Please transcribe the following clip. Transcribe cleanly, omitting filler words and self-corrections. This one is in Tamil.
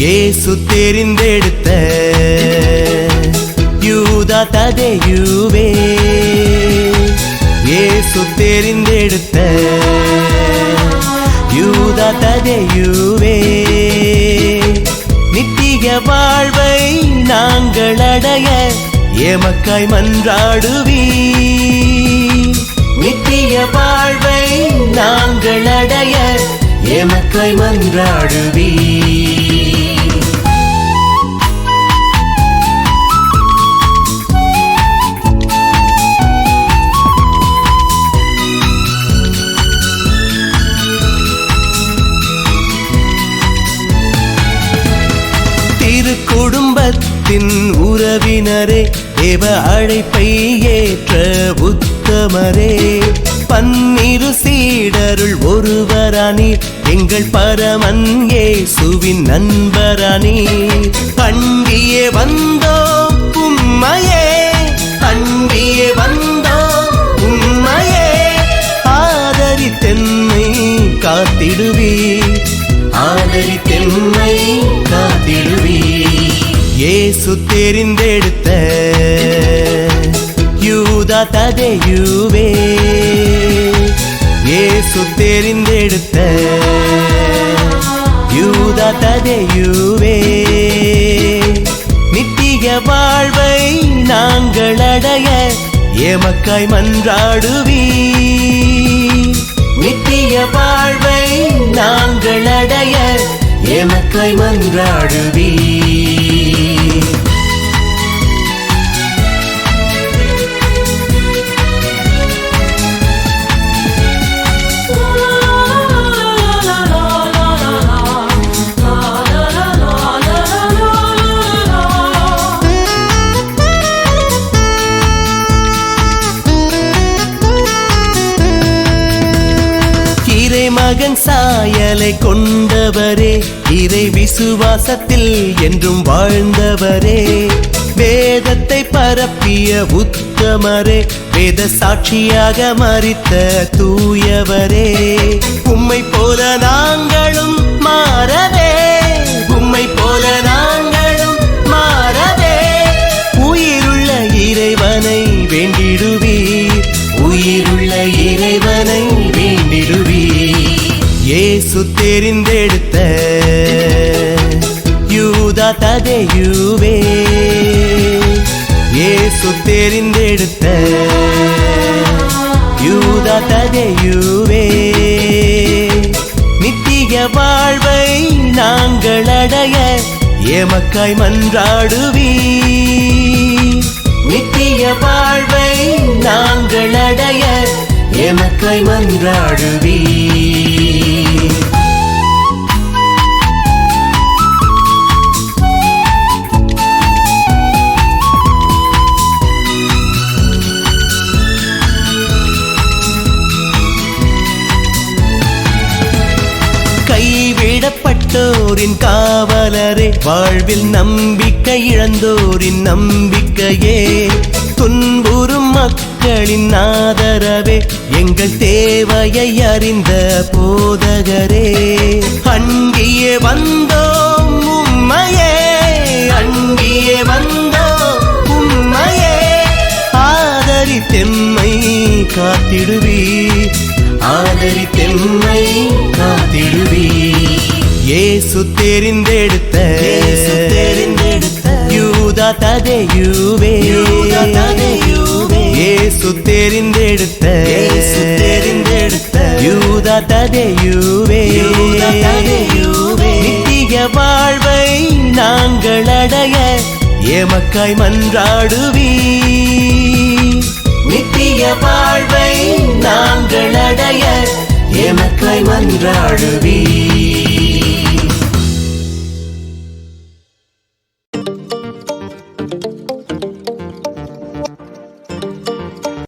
இயேசு தெரிந்தெடுத்த யூதா ததேயுவே, இயேசு தெரிந்தெடுத்த யூதா ததேயுவே, நித்திய வாழ்வை நாங்கள் அடைய எமக்காய் மன்றாடுவி, நித்திய வாழ்வை நாங்கள் அடைய எமக்காய் மன்றாடுவி. குடும்பத்தின் உறவினரே, தேவ அழைப்பை ஏற்ற உத்தமரே, பன்னிரு சீடருள் ஒருவரானீர், எங்கள் பரமன் இயேசுவின் நண்பரானீர். அண்டியே வந்தோம் உம்மையே, அண்டியே வந்தோம் உம்மையே, ஆதரித்தென்னை காத்திடுவீர், ஆதரித்தென்னை காத்திடுவீர். இயேசு தெரிந்தெடுத்த யூதா ததேயுவே, இயேசு தெரிந்தெடுத்த யூதா ததேயுவே, நித்திய வாழ்வை நாங்கள் அடைய எமக்காய் மன்றாடுவி, நித்திய வாழ்வை நாங்கள் அடைய எமக்காய் மன்றாடுவி. மகன் சாயலை கொண்டவரே, இறை விசுவாசத்தில் என்றும் வாழ்ந்தவரே, வேதத்தை பரப்பிய உத்தமரே, வேத சாட்சியாக மரித்த தூயவரே, உம்மை போல நாங்களும் மாறவே, உம்மை போல நாங்களும் மாறவே, உயிருள்ள இறைவனை வேண்டிடுவீர், உயிருள்ள இறைவனை வேண்டிடுவீர். இயேசு தெரிந்தெடுத்த யூதா ததேயுவே, இயேசு தெரிந்தெடுத்த யூதா ததேயுவே, நித்திய வாழ்வை நாங்கள் அடைய எமக்காய் மன்றாடுவி, நித்திய வாழ்வை நாங்கள் அடைய எமக்காய் மன்றாடுவி. கைவிடப்பட்டோரின் காவலரே, வாழ்வில் நம்பிக்கை இழந்தோரின் நம்பிக்கையே, துன்புறும் மக்களின் ஆதரவே, எங்கள் தேவையை அறிந்த போதகரே, அண்டியே வந்தோம் உம்மையே, அண்டியே வந்தோம் உம்மையே, ஆதரித்தெம்மை காத்திடுவீர், ஆதரித்தெம்மை காத்திடுவீர். இயேசு தெரிந்தெடுத்த யூதா ததேயுவே, இயேசு தெரிந்தெடுத்த யூதா ததேயுவே, நித்திய வாழ்வை நாங்கள் அடைய எமக்காய் மன்றாடுவி, நித்திய வாழ்வை நாங்கள் மன்றாடுவீர்.